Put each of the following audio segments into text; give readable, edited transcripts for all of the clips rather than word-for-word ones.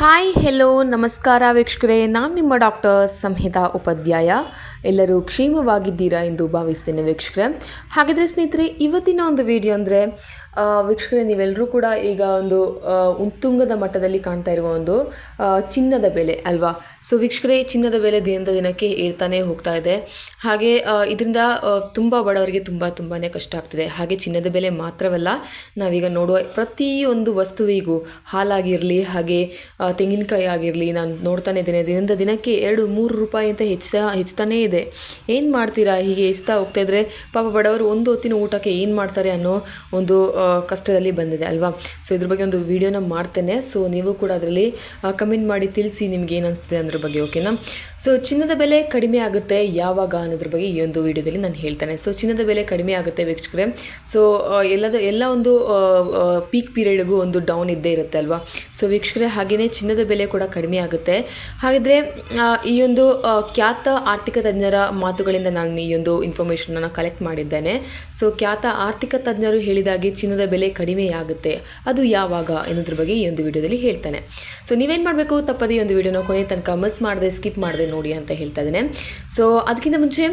Hi hello ನಮಸ್ಕಾರ ವೀಕ್ಷಕರೇ, ನಾನು ನಿಮ್ಮ ಡಾಕ್ಟರ್ ಸಂಹಿತಾ ಉಪಾಧ್ಯಾಯ. ಎಲ್ಲರೂ ಕ್ಷೇಮವಾಗಿದ್ದೀರಾ ಎಂದು ಭಾವಿಸ್ತೇನೆ ವೀಕ್ಷಕರೇ. ಹಾಗಿದ್ರೆ ಸ್ನೇಹಿತರೆ, ಇವತ್ತಿನ ಒಂದು ವಿಡಿಯೋ ಅಂದರೆ ವೀಕ್ಷಕರೇ, ನೀವೆಲ್ಲರೂ ಕೂಡ ಈಗ ಒಂದು ಉತ್ತುಂಗದ ಮಟ್ಟದಲ್ಲಿ ಕಾಣ್ತಾ ಇರುವ ಒಂದು ಚಿನ್ನದ ಬೆಲೆ ಅಲ್ವಾ. ಸೊ ವೀಕ್ಷಕರೇ, ಚಿನ್ನದ ಬೆಲೆ ದಿನದ ದಿನಕ್ಕೆ ಏರ್ತಾನೆ ಹೋಗ್ತಾ ಇದೆ. ಹಾಗೆ ಇದರಿಂದ ತುಂಬ ಬಡವರಿಗೆ ತುಂಬಾ ಕಷ್ಟ ಆಗ್ತಿದೆ. ಹಾಗೆ ಚಿನ್ನದ ಬೆಲೆ ಮಾತ್ರವಲ್ಲ, ನಾವೀಗ ನೋಡುವ ಪ್ರತಿಯೊಂದು ವಸ್ತುವಿಗೂ ಹಾಲಾಗಿರಲಿ, ಹಾಗೆ ತೆಂಗಿನಕಾಯಿ ಆಗಿರಲಿ, ನಾನು ನೋಡ್ತಾನೆ ಇದ್ದೇನೆ ದಿನದ ದಿನಕ್ಕೆ 2-3 ರೂಪಾಯಿ ಅಂತ ಹೆಚ್ಚುತ್ತಾನೇ ಇದೆ. ಏನು ಮಾಡ್ತೀರಾ? ಹೀಗೆ ಹೆಚ್ಚುತ್ತಾ ಹೋಗ್ತಾ ಇದ್ರೆ ಪಾಪ ಬಡವರು ಒಂದು ಹೊತ್ತಿನ ಊಟಕ್ಕೆ ಏನು ಮಾಡ್ತಾರೆ ಅನ್ನೋ ಒಂದು ಕಷ್ಟದಲ್ಲಿ ಬಂದಿದೆ ಅಲ್ವಾ. ಸೊ ಇದ್ರ ಬಗ್ಗೆ ಒಂದು ವಿಡಿಯೋನ ಮಾಡ್ತೇನೆ. ಸೊ ನೀವು ಕೂಡ ಅದರಲ್ಲಿ ಕಮೆಂಟ್ ಮಾಡಿ ತಿಳಿಸಿ ನಿಮ್ಗೆ ಏನು ಅನಿಸ್ತದೆ ಅನ್ನೋದ್ರ ಬಗ್ಗೆ, ಓಕೆನಾ. ಸೊ ಚಿನ್ನದ ಬೆಲೆ ಕಡಿಮೆ ಆಗುತ್ತೆ ಯಾವಾಗ ಅನ್ನೋದ್ರ ಬಗ್ಗೆ ಈ ಒಂದು ವಿಡಿಯೋದಲ್ಲಿ ನಾನು ಹೇಳ್ತೇನೆ. ಸೊ ಚಿನ್ನದ ಬೆಲೆ ಕಡಿಮೆ ಆಗುತ್ತೆ ವೀಕ್ಷಕರೇ. ಸೊ ಎಲ್ಲ ಒಂದು ಪೀಕ್ ಪೀರಿಯಡ್ಗೂ ಒಂದು ಡೌನ್ ಇದ್ದೇ ಇರುತ್ತೆ ಅಲ್ವಾ. ಸೊ ವೀಕ್ಷಕರೇ, ಹಾಗೆಯೇ ಚಿನ್ನದ ಬೆಲೆ ಕೂಡ ಕಡಿಮೆ ಆಗುತ್ತೆ. ಹಾಗಿದ್ರೆ ಈ ಒಂದು ಖ್ಯಾತ ಆರ್ಥಿಕ ತಜ್ಞರ ಮಾತುಗಳಿಂದ ನಾನು ಈ ಒಂದು ಇನ್ಫಾರ್ಮೇಷನನ್ನು ಕಲೆಕ್ಟ್ ಮಾಡಿದ್ದೇನೆ. ಸೊ ಖ್ಯಾತ ಆರ್ಥಿಕ ತಜ್ಞರು ಹೇಳಿದಾಗೆ ಚಿನ್ನದ ಬೆಲೆ ಕಡಿಮೆಯಾಗುತ್ತೆ, ಅದು ಯಾವಾಗ ಎನ್ನುವುದ್ರ ಬಗ್ಗೆ ಈ ಒಂದು ವಿಡಿಯೋದಲ್ಲಿ ಹೇಳ್ತಾನೆ. ಸೊ ನೀವೇನು ಮಾಡಬೇಕು, ತಪ್ಪದೇ ಈ ಒಂದು ವಿಡಿಯೋನ ಕೊನೆ ತನಕ ಮಿಸ್ ಮಾಡದೆ ಸ್ಕಿಪ್ ಮಾಡದೆ ನೋಡಿ ಅಂತ ಹೇಳ್ತಾ ಇದ್ದೇನೆ. ಸೊ ಅದಕ್ಕಿಂತ ಮುಂಚೆ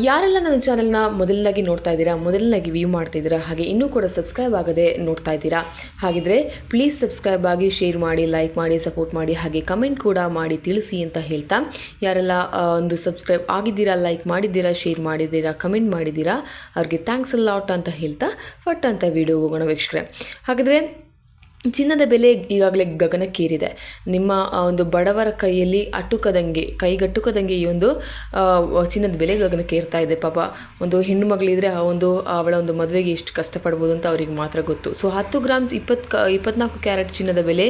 ಯಾರೆಲ್ಲ ನನ್ನ ಚಾನಲ್ನ ಮೊದಲನಾಗಿ ನೋಡ್ತಾ ಇದ್ದೀರಾ, ಮೊದಲನಾಗಿ ವ್ಯೂ ಮಾಡ್ತಿದ್ದೀರಾ, ಹಾಗೆ ಇನ್ನೂ ಕೂಡ ಸಬ್ಸ್ಕ್ರೈಬ್ ಆಗದೆ ನೋಡ್ತಾ ಇದ್ದೀರಾ, ಹಾಗಿದ್ರೆ ಪ್ಲೀಸ್ ಸಬ್ಸ್ಕ್ರೈಬ್ ಆಗಿ, ಶೇರ್ ಮಾಡಿ, ಲೈಕ್ ಮಾಡಿ, ಸಪೋರ್ಟ್ ಮಾಡಿ, ಹಾಗೆ ಕಮೆಂಟ್ ಕೂಡ ಮಾಡಿ ತಿಳಿಸಿ ಅಂತ ಹೇಳ್ತಾ, ಯಾರೆಲ್ಲ ಒಂದು ಸಬ್ಸ್ಕ್ರೈಬ್ ಆಗಿದ್ದೀರಾ, ಲೈಕ್ ಮಾಡಿದ್ದೀರಾ, ಶೇರ್ ಮಾಡಿದ್ದೀರಾ, ಕಮೆಂಟ್ ಮಾಡಿದ್ದೀರಾ, ಅವ್ರಿಗೆ ಥ್ಯಾಂಕ್ಸ್ ಅ ಲಾಟ್ ಅಂತ ಹೇಳ್ತಾ ಫಟ್ ಅಂತ ವಿಡಿಯೋಗೆ ಹೋಗೋಣ ವೀಕ್ಷಕರೇ. ಹಾಗಿದ್ರೆ ಚಿನ್ನದ ಬೆಲೆ ಈಗಾಗಲೇ ಗಗನಕ್ಕೇರಿದೆ. ನಿಮ್ಮ ಒಂದು ಬಡವರ ಕೈಗಟ್ಟುಕದಂಗೆ ಈ ಒಂದು ಚಿನ್ನದ ಬೆಲೆ ಗಗನಕ್ಕೇರ್ತಾ ಇದೆ. ಪಾಪ ಒಂದು ಹೆಣ್ಣು ಮಗಳಿದ್ರೆ ಅವಳ ಒಂದು ಮದುವೆಗೆ ಎಷ್ಟು ಕಷ್ಟಪಡ್ಬೋದು ಅಂತ ಅವ್ರಿಗೆ ಮಾತ್ರ ಗೊತ್ತು. ಸೊ 10 ಗ್ರಾಮ್ 24 ಕ್ಯಾರೆಟ್ ಚಿನ್ನದ ಬೆಲೆ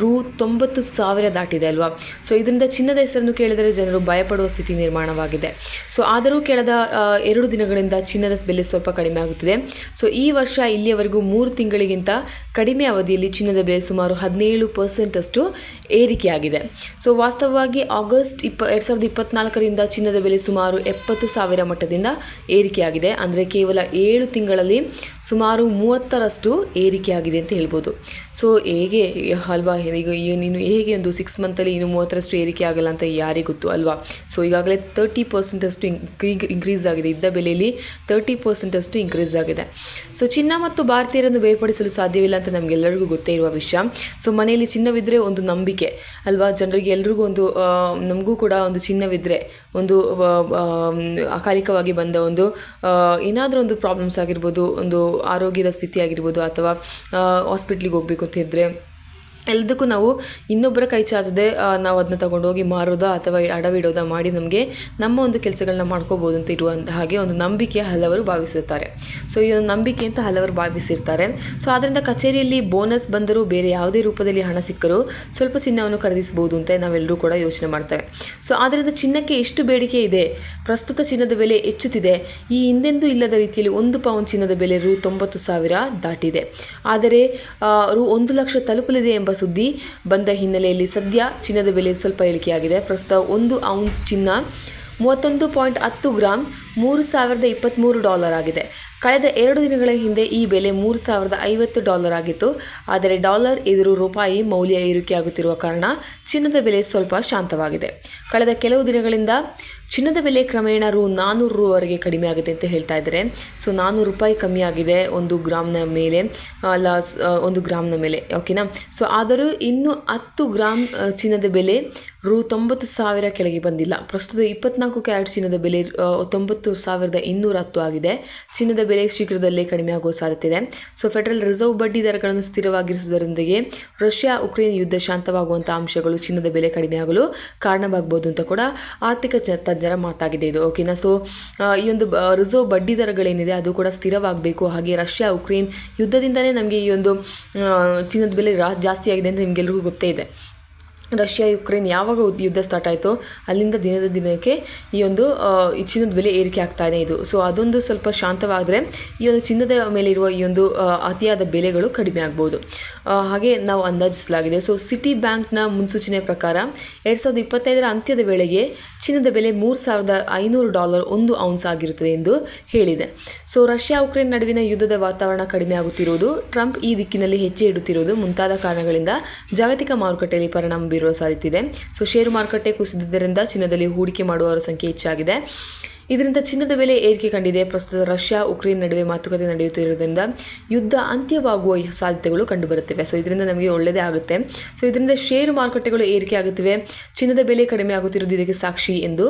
ರೂ 90,000 ದಾಟಿದೆ ಅಲ್ವಾ. ಸೊ ಇದರಿಂದ ಚಿನ್ನದ ಹೆಸರನ್ನು ಕೇಳಿದರೆ ಜನರು ಭಯಪಡುವ ಸ್ಥಿತಿ ನಿರ್ಮಾಣವಾಗಿದೆ. ಸೊ ಆದರೂ ಕಳೆದ 2 ದಿನಗಳಿಂದ ಚಿನ್ನದ ಬೆಲೆ ಸ್ವಲ್ಪ ಕಡಿಮೆ ಆಗುತ್ತಿದೆ. ಸೊ ಈ ವರ್ಷ ಇಲ್ಲಿಯವರೆಗೂ 3 ತಿಂಗಳಿಗಿಂತ ಕಡಿಮೆ ಅವಧಿಯಲ್ಲಿ ಚಿನ್ನದ ಬೆಲೆ ಸುಮಾರು 17% ಅಷ್ಟು ಏರಿಕೆಯಾಗಿದೆ. ಸೊ ವಾಸ್ತವವಾಗಿ ಆಗಸ್ಟ್ 2024ರಿಂದ ಚಿನ್ನದ ಬೆಲೆ ಸುಮಾರು 70,000 ಮಟ್ಟದಿಂದ ಏರಿಕೆಯಾಗಿದೆ. ಅಂದರೆ ಕೇವಲ 7 ತಿಂಗಳಲ್ಲಿ ಸುಮಾರು 30ರಷ್ಟು ಏರಿಕೆಯಾಗಿದೆ ಅಂತ ಹೇಳ್ಬೋದು. ಸೊ ಹೇಗೆ ಅಲ್ವಾ, ಈಗ ನೀನು ಹೇಗೆ ಒಂದು 6 ಮಂತಲ್ಲಿ ಇನ್ನು 30ರಷ್ಟು ಏರಿಕೆ ಆಗಲ್ಲ ಅಂತ ಯಾರಿಗೆ ಗೊತ್ತು ಅಲ್ವಾ. ಸೊ ಈಗಾಗಲೇ 30% ಅಷ್ಟು ಇನ್ಕ್ರೀಸ್ ಆಗಿದೆ. ಇದ್ದ ಬೆಲೆಯಲ್ಲಿ 30% ಅಷ್ಟು ಇನ್ಕ್ರೀಸ್ ಆಗಿದೆ. ಸೊ ಚಿನ್ನ ಮತ್ತು ಭಾರತೀಯರನ್ನು ಬೇರ್ಪಡಿಸಲು ಸಾಧ್ಯವಿಲ್ಲ ಅಂತ ನಮಗೆಲ್ಲರಿಗೂ ಗೊತ್ತೇ ಇರುವ ವಿಷಯ. ಸೊ ಮನೆಯಲ್ಲಿ ಚಿನ್ನವಿದ್ದರೆ ಒಂದು ನಂಬಿಕೆ ಅಲ್ವಾ, ಜನರಿಗೆ ಎಲ್ರಿಗೂ ಒಂದು, ನಮಗೂ ಕೂಡ ಒಂದು ಚಿನ್ನವಿದ್ದರೆ ಒಂದು ಅಕಾಲಿಕವಾಗಿ ಬಂದ ಒಂದು ಏನಾದರೂ ಒಂದು ಪ್ರಾಬ್ಲಮ್ಸ್ ಆಗಿರ್ಬೋದು, ಒಂದು ಆರೋಗ್ಯದ ಸ್ಥಿತಿ ಆಗಿರ್ಬೋದು, ಅಥವಾ ಹಾಸ್ಪಿಟ್ಲಿಗೆ ಹೋಗಬೇಕು ಅಂತ ಇದ್ದರೆ ಎಲ್ಲದಕ್ಕೂ ನಾವು ಇನ್ನೊಬ್ಬರ ಕೈ ಚಾಚದೆ ನಾವು ಅದನ್ನ ತಗೊಂಡೋಗಿ ಮಾರೋದಾ ಅಥವಾ ಅಡವಿಡೋದಾ ಮಾಡಿ ನಮಗೆ ನಮ್ಮ ಒಂದು ಕೆಲಸಗಳನ್ನ ಮಾಡ್ಕೋಬೋದು ಅಂತ ಇರುವಂಥ ಹಾಗೆ ಒಂದು ನಂಬಿಕೆ ಹಲವರು ಭಾವಿಸಿರ್ತಾರೆ. ಸೊ ಈ ಒಂದು ನಂಬಿಕೆ ಅಂತ ಹಲವರು ಭಾವಿಸಿರ್ತಾರೆ. ಸೊ ಆದ್ದರಿಂದ ಕಚೇರಿಯಲ್ಲಿ ಬೋನಸ್ ಬಂದರೂ ಬೇರೆ ಯಾವುದೇ ರೂಪದಲ್ಲಿ ಹಣ ಸಿಕ್ಕರೂ ಸ್ವಲ್ಪ ಚಿನ್ನವನ್ನು ಖರೀದಿಸ್ಬೋದು ಅಂತ ನಾವೆಲ್ಲರೂ ಕೂಡ ಯೋಚನೆ ಮಾಡ್ತೇವೆ. ಸೊ ಆದ್ದರಿಂದ ಚಿನ್ನಕ್ಕೆ ಎಷ್ಟು ಬೇಡಿಕೆ ಇದೆ, ಪ್ರಸ್ತುತ ಚಿನ್ನದ ಬೆಲೆ ಹೆಚ್ಚುತ್ತಿದೆ. ಈ ಹಿಂದೆಂದೂ ಇಲ್ಲದ ರೀತಿಯಲ್ಲಿ 1 ಪೌಂಡ್ ಚಿನ್ನದ ಬೆಲೆ ರೂ 90,000 ದಾಟಿದೆ. ಆದರೆ ರೂ 1 ಲಕ್ಷ ತಲುಪಲಿದೆ ಎಂಬ ಸುದ್ದಿ ಬಂದ ಹಿನ್ನೆಲೆಯಲ್ಲಿ ಸದ್ಯ ಚಿನ್ನದ ಬೆಲೆ ಸ್ವಲ್ಪ ಇಳಿಕೆಯಾಗಿದೆ. ಪ್ರಸ್ತುತ 1 ಔನ್ಸ್ ಚಿನ್ನ 31.10 ಗ್ರಾಮ್ $3,023 ಆಗಿದೆ. ಕಳೆದ 2 ದಿನಗಳ ಹಿಂದೆ ಈ ಬೆಲೆ $3,050 ಆಗಿತ್ತು. ಆದರೆ ಡಾಲರ್ ಎದುರು ರೂಪಾಯಿ ಮೌಲ್ಯ ಏರಿಕೆಯಾಗುತ್ತಿರುವ ಕಾರಣ ಚಿನ್ನದ ಬೆಲೆ ಸ್ವಲ್ಪ ಶಾಂತವಾಗಿದೆ. ಕಳೆದ ಕೆಲವು ದಿನಗಳಿಂದ ಚಿನ್ನದ ಬೆಲೆ ಕ್ರಮೇಣ ರೂ 400ವರೆಗೆ ಕಡಿಮೆ ಆಗಿದೆ ಅಂತ ಹೇಳ್ತಾ ಇದ್ದಾರೆ. ಸೊ 400 ರೂಪಾಯಿ ಕಮ್ಮಿ ಆಗಿದೆ 1 ಗ್ರಾಮ್ನ ಮೇಲೆ, ಓಕೆನಾ. ಸೊ ಆದರೂ ಇನ್ನು 10 ಗ್ರಾಮ್ ಚಿನ್ನದ ಬೆಲೆ ರೂ 90,000 ಕೆಳಗೆ ಬಂದಿಲ್ಲ. ಪ್ರಸ್ತುತ 24 ಕ್ಯಾರೆಟ್ ಚಿನ್ನದ ಬೆಲೆ 90,210 ಆಗಿದೆ. ಚಿನ್ನದ ಬೆಲೆ ಶೀಘ್ರದಲ್ಲೇ ಕಡಿಮೆ ಆಗುವ ಸಾಧ್ಯತೆ ಇದೆ. ಸೊ ಫೆಡರಲ್ ರಿಸರ್ವ್ ಬಡ್ಡಿ ದರಗಳನ್ನು ಸ್ಥಿರವಾಗಿರಿಸುವುದರೊಂದಿಗೆ ರಷ್ಯಾ ಉಕ್ರೇನ್ ಯುದ್ಧ ಶಾಂತವಾಗುವಂಥ ಅಂಶಗಳು ಚಿನ್ನದ ಬೆಲೆ ಕಡಿಮೆಯಾಗಲು ಕಾರಣವಾಗಬಹುದು ಅಂತ ಕೂಡ ಆರ್ಥಿಕ ತಜ್ಞರ ಮಾತಾಗಿದೆ ಇದು, ಓಕೆನಾ. ಸೊ ಈ ಒಂದು ರಿಸರ್ವ್ ಬಡ್ಡಿ ದರಗಳೇನಿದೆ ಅದು ಕೂಡ ಸ್ಥಿರವಾಗಬೇಕು. ಹಾಗೆ ರಷ್ಯಾ ಉಕ್ರೇನ್ ಯುದ್ಧದಿಂದಲೇ ನಮಗೆ ಈ ಒಂದು ಚಿನ್ನದ ಬೆಲೆ ಜಾಸ್ತಿ ಆಗಿದೆ ಅಂತ ನಿಮಗೆಲ್ರಿಗೂ ಗೊತ್ತೇ ಇದೆ. ರಷ್ಯಾ ಯುಕ್ರೇನ್ ಯಾವಾಗ ಯುದ್ಧ ಸ್ಟಾರ್ಟ್ ಆಯಿತೋ ಅಲ್ಲಿಂದ ದಿನದ ದಿನಕ್ಕೆ ಈ ಒಂದು ಈ ಚಿನ್ನದ ಬೆಲೆ ಏರಿಕೆ ಆಗ್ತಾನೆ ಇದು. ಸೊ ಅದೊಂದು ಸ್ವಲ್ಪ ಶಾಂತವಾದರೆ ಈ ಒಂದು ಚಿನ್ನದ ಮೇಲೆ ಇರುವ ಈ ಒಂದು ಅತಿಯಾದ ಬೆಲೆಗಳು ಕಡಿಮೆ ಆಗ್ಬೋದು ಹಾಗೆ ನಾವು ಅಂದಾಜಿಸಲಾಗಿದೆ. ಸೊ ಸಿಟಿ ಬ್ಯಾಂಕ್ನ ಮುನ್ಸೂಚನೆ ಪ್ರಕಾರ 2025ರ ಅಂತ್ಯದ ವೇಳೆಗೆ ಚಿನ್ನದ ಬೆಲೆ $3,500 1 ಔನ್ಸ್ ಆಗಿರುತ್ತದೆ ಎಂದು ಹೇಳಿದೆ. ಸೊ ರಷ್ಯಾ ಉಕ್ರೇನ್ ನಡುವಿನ ಯುದ್ಧದ ವಾತಾವರಣ ಕಡಿಮೆ ಆಗುತ್ತಿರುವುದು, ಟ್ರಂಪ್ ಈ ದಿಕ್ಕಿನಲ್ಲಿ ಹೆಜ್ಜೆ ಇಡುತ್ತಿರುವುದು ಮುಂತಾದ ಕಾರಣಗಳಿಂದ ಜಾಗತಿಕ ಮಾರುಕಟ್ಟೆಯಲ್ಲಿ ಪರಿಣಾಮ ಬೀರುವ ಸಾಧ್ಯತೆ ಇದೆ. ಸೊ ಷೇರು ಮಾರುಕಟ್ಟೆ ಕುಸಿದಿದ್ದರಿಂದ ಚಿನ್ನದಲ್ಲಿ ಹೂಡಿಕೆ ಮಾಡುವವರ ಸಂಖ್ಯೆ ಹೆಚ್ಚಾಗಿದೆ. ಇದರಿಂದ ಚಿನ್ನದ ಬೆಲೆ ಏರಿಕೆ ಕಂಡಿದೆ. ಪ್ರಸ್ತುತ ರಷ್ಯಾ ಉಕ್ರೇನ್ ನಡುವೆ ಮಾತುಕತೆ ನಡೆಯುತ್ತಿರುವುದರಿಂದ ಯುದ್ಧ ಅಂತ್ಯವಾಗುವ ಸಾಧ್ಯತೆಗಳು ಕಂಡುಬರುತ್ತಿವೆ. ಸೊ ಇದರಿಂದ ನಮಗೆ ಒಳ್ಳೆಯದೇ ಆಗುತ್ತೆ. ಸೊ ಇದರಿಂದ ಷೇರು ಮಾರುಕಟ್ಟೆಗಳು ಏರಿಕೆ ಆಗುತ್ತಿವೆ, ಚಿನ್ನದ ಬೆಲೆ ಕಡಿಮೆ ಆಗುತ್ತಿರುವುದು ಇದಕ್ಕೆ ಸಾಕ್ಷಿ ಎಂದು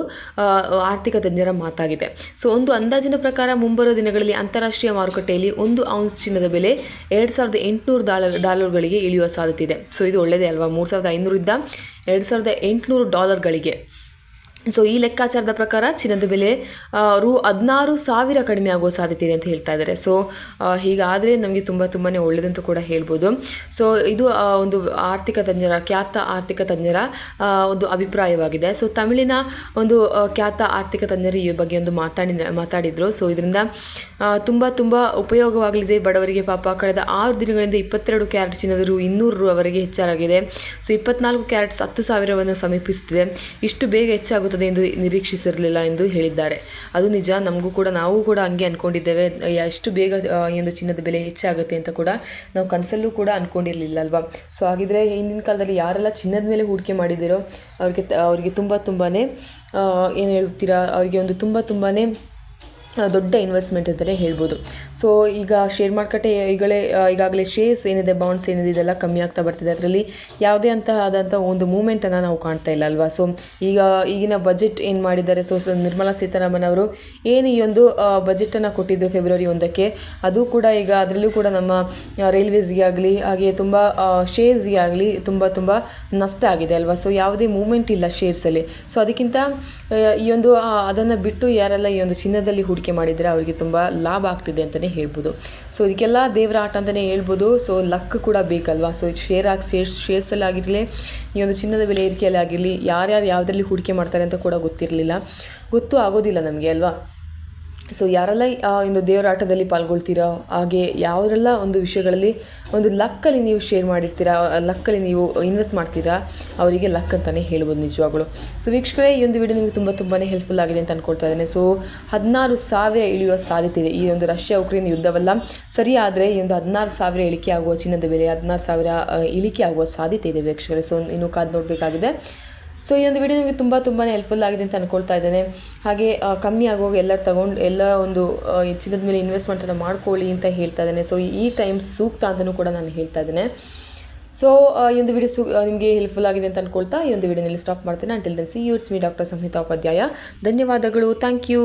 ಆರ್ಥಿಕ ತಜ್ಞರ ಮಾತಾಗಿದೆ. ಸೊ ಒಂದು ಅಂದಾಜಿನ ಪ್ರಕಾರ ಮುಂಬರುವ ದಿನಗಳಲ್ಲಿ ಅಂತಾರಾಷ್ಟ್ರೀಯ ಮಾರುಕಟ್ಟೆಯಲ್ಲಿ 1 ಔನ್ಸ್ ಚಿನ್ನದ ಬೆಲೆ $2,800 ಇಳಿಯುವ ಸಾಧ್ಯತೆ ಇದೆ. ಸೊ ಇದು ಒಳ್ಳೆಯದೇ ಅಲ್ವಾ, $3,500 $2,800. ಸೊ ಈ ಲೆಕ್ಕಾಚಾರದ ಪ್ರಕಾರ ಚಿನ್ನದ ಬೆಲೆ $16,000 ಕಡಿಮೆ ಆಗುವ ಸಾಧ್ಯತೆ ಇದೆ ಅಂತ ಹೇಳ್ತಾ ಇದ್ದಾರೆ. ಸೊ ಹೀಗಾದರೆ ನಮಗೆ ತುಂಬಾ ಒಳ್ಳೆಯದಂತ ಕೂಡ ಹೇಳ್ಬೋದು. ಸೊ ಇದು ಒಂದು ಖ್ಯಾತ ಆರ್ಥಿಕ ತಜ್ಞರ ಒಂದು ಅಭಿಪ್ರಾಯವಾಗಿದೆ. ಸೊ ತಮಿಳಿನ ಒಂದು ಖ್ಯಾತ ಆರ್ಥಿಕ ತಜ್ಞರು ಈ ಬಗ್ಗೆ ಒಂದು ಮಾತಾಡಿದರು. ಸೊ ಇದರಿಂದ ತುಂಬ ಉಪಯೋಗವಾಗಲಿದೆ ಬಡವರಿಗೆ. ಪಾಪ ಕಳೆದ 6 ದಿನಗಳಿಂದ 22 ಕ್ಯಾರೆಟ್ ಚಿನ್ನದ $200 ಹೆಚ್ಚಾಗಿದೆ. ಸೊ 24 ಕ್ಯಾರೆಟ್ $10,000 ಸಮೀಪಿಸುತ್ತಿದೆ. ಇಷ್ಟು ಬೇಗ ಹೆಚ್ಚಾಗುತ್ತದೆ ಎಂದು ನಿರೀಕ್ಷಿಸಿರಲಿಲ್ಲ ಎಂದು ಹೇಳಿದ್ದಾರೆ. ಅದು ನಿಜ, ನಾವು ಕೂಡ ಹಂಗೆ ಅಂದ್ಕೊಂಡಿದ್ದೇವೆ, ಎಷ್ಟು ಬೇಗ ಒಂದು ಚಿನ್ನದ ಬೆಲೆ ಹೆಚ್ಚಾಗುತ್ತೆ ಅಂತ ಕೂಡ ನಾವು ಕನಸಲ್ಲೂ ಕೂಡ ಅಂದ್ಕೊಂಡಿರಲಿಲ್ಲ ಅಲ್ವಾ. ಸೊ ಹಾಗಿದ್ರೆ ಹಿಂದಿನ ಕಾಲದಲ್ಲಿ ಯಾರೆಲ್ಲ ಚಿನ್ನದ ಮೇಲೆ ಹೂಡಿಕೆ ಮಾಡಿದ್ದೀರೋ ಅವ್ರಿಗೆ ತುಂಬಾ ಏನು ಹೇಳ್ತೀರಾ, ಅವರಿಗೆ ಒಂದು ತುಂಬಾ ದೊಡ್ಡ ಇನ್ವೆಸ್ಟ್ಮೆಂಟ್ ಅಂತಲೇ ಹೇಳ್ಬೋದು. ಸೊ ಈಗ ಶೇರ್ ಮಾರುಕಟ್ಟೆ ಈಗಾಗಲೇ ಶೇರ್ಸ್ ಏನಿದೆ, ಬಾಂಡ್ಸ್ ಏನಿದೆ, ಇದೆಲ್ಲ ಕಮ್ಮಿ ಆಗ್ತಾ ಬರ್ತಿದೆ. ಅದರಲ್ಲಿ ಯಾವುದೇ ಆದಂಥ ಒಂದು ಮೂಮೆಂಟನ್ನು ನಾವು ಕಾಣ್ತಾ ಇಲ್ಲ ಅಲ್ವಾ. ಸೊ ಈಗಿನ ಬಜೆಟ್ ಏನು ಮಾಡಿದ್ದಾರೆ, ಸೊ ನಿರ್ಮಲಾ ಸೀತಾರಾಮನ್ ಅವರು ಏನು ಈ ಒಂದು ಬಜೆಟನ್ನು ಕೊಟ್ಟಿದ್ದರು ಫೆಬ್ರವರಿ 1ಕ್ಕೆ, ಅದು ಕೂಡ ಈಗ ಅದರಲ್ಲೂ ಕೂಡ ನಮ್ಮ ರೈಲ್ವೇಸ್ಗೆ ಆಗಲಿ ಹಾಗೆ ತುಂಬ ಶೇರ್ಸ್ಗೆ ಆಗಲಿ ತುಂಬ ನಷ್ಟ ಆಗಿದೆ ಅಲ್ವಾ. ಸೊ ಯಾವುದೇ ಮೂಮೆಂಟ್ ಇಲ್ಲ ಶೇರ್ಸಲ್ಲಿ. ಸೊ ಅದಕ್ಕಿಂತ ಈ ಒಂದು ಅದನ್ನು ಬಿಟ್ಟು ಯಾರೆಲ್ಲ ಈ ಒಂದು ಚಿನ್ನದಲ್ಲಿ ಹೂಡಿಕೆ ಮಾಡಿದರೆ ಅವರಿಗೆ ತುಂಬ ಲಾಭ ಆಗ್ತಿದೆ ಅಂತಲೇ ಹೇಳ್ಬೋದು. ಸೊ ಇದಕ್ಕೆಲ್ಲ ದೇವರ ಆಟ ಅಂತಲೇ ಹೇಳ್ಬೋದು. ಸೊ ಲಕ್ ಕೂಡ ಬೇಕಲ್ವಾ. ಸೊ ಶೇರ್ಸಲ್ಲಿ ಆಗಿರಲಿ, ಈ ಒಂದು ಚಿನ್ನದ ಬೆಲೆ ಏರಿಕೆಯಲ್ಲಿ ಆಗಿರಲಿ, ಯಾರ್ಯಾರು ಯಾವುದರಲ್ಲಿ ಹೂಡಿಕೆ ಮಾಡ್ತಾರೆ ಅಂತ ಕೂಡ ಗೊತ್ತೂ ಆಗೋದಿಲ್ಲ ನಮಗೆ ಅಲ್ವಾ. ಸೊ ಯಾರೆಲ್ಲ ಒಂದು ದೇವರ ಆಟದಲ್ಲಿ ಪಾಲ್ಗೊಳ್ತೀರಾ, ಹಾಗೆ ಯಾವುದೆಲ್ಲ ಒಂದು ವಿಷಯಗಳಲ್ಲಿ ಒಂದು ಲಕ್ಕಲ್ಲಿ ನೀವು ಶೇರ್ ಮಾಡಿರ್ತೀರಾ, ಲಕ್ಕಲ್ಲಿ ನೀವು ಇನ್ವೆಸ್ಟ್ ಮಾಡ್ತೀರಾ, ಅವರಿಗೆ ಲಕ್ ಅಂತಲೇ ಹೇಳ್ಬೋದು ನಿಜವಾಗ್ಲೂ. ಸೊ ವೀಕ್ಷಕರೇ, ಈ ಒಂದು ವಿಡಿಯೋ ನಿಮಗೆ ತುಂಬಾ ಹೆಲ್ಪ್ಫುಲ್ ಆಗಿದೆ ಅಂತ ಅಂದ್ಕೊಳ್ತಾ ಇದ್ದೇನೆ. ಸೊ 16,000 ಇಳಿಯುವ ಸಾಧ್ಯತೆ ಇದೆ. ಈ ಒಂದು ರಷ್ಯಾ ಉಕ್ರೇನ್ ಯುದ್ಧವೆಲ್ಲ ಸರಿ ಆದರೆ ಈ ಒಂದು 16,000 ಇಳಿಕೆ ಆಗುವ ಚಿನ್ನದ ಬೆಲೆ 16,000 ಇಳಿಕೆ ಆಗುವ ಸಾಧ್ಯತೆ ಇದೆ ವೀಕ್ಷಕರೇ. ಸೊ ಇನ್ನೂ ಕಾದು ನೋಡಬೇಕಾಗಿದೆ. ಸೊ ಈ ಒಂದು ವಿಡಿಯೋ ನಿಮಗೆ ತುಂಬಾ ಹೆಲ್ಪ್ಫುಲ್ ಆಗಿದೆ ಅಂತ ಅಂದ್ಕೊಳ್ತಾ ಇದ್ದೇನೆ. ಹಾಗೆ ಕಮ್ಮಿ ಆಗುವಾಗ ಎಲ್ಲ ಒಂದು ಚಿನ್ನದ ಮೇಲೆ ಇನ್ವೆಸ್ಟ್ಮೆಂಟನ್ನು ಮಾಡ್ಕೊಳ್ಳಿ ಅಂತ ಹೇಳ್ತಾ ಇದ್ದೇನೆ. ಸೊ ಈ ಟೈಮ್ ಸೂಕ್ತ ಅಂತಲೂ ಕೂಡ ನಾನು ಹೇಳ್ತಾ ಇದ್ದೇನೆ. ಸೊ ಈ ಒಂದು ವಿಡಿಯೋ ನಿಮಗೆ ಹೆಲ್ಪ್ಫುಲ್ ಆಗಿದೆ ಅಂತ ಅಂದ್ಕೊಳ್ತಾ ಈ ಒಂದು ವಿಡಿಯೋನಲ್ಲಿ ಸ್ಟಾಪ್ ಮಾಡ್ತೇನೆ. Until then see you, it's me doctor Samhita Upadhyaya. ಧನ್ಯವಾದಗಳು. Thank you.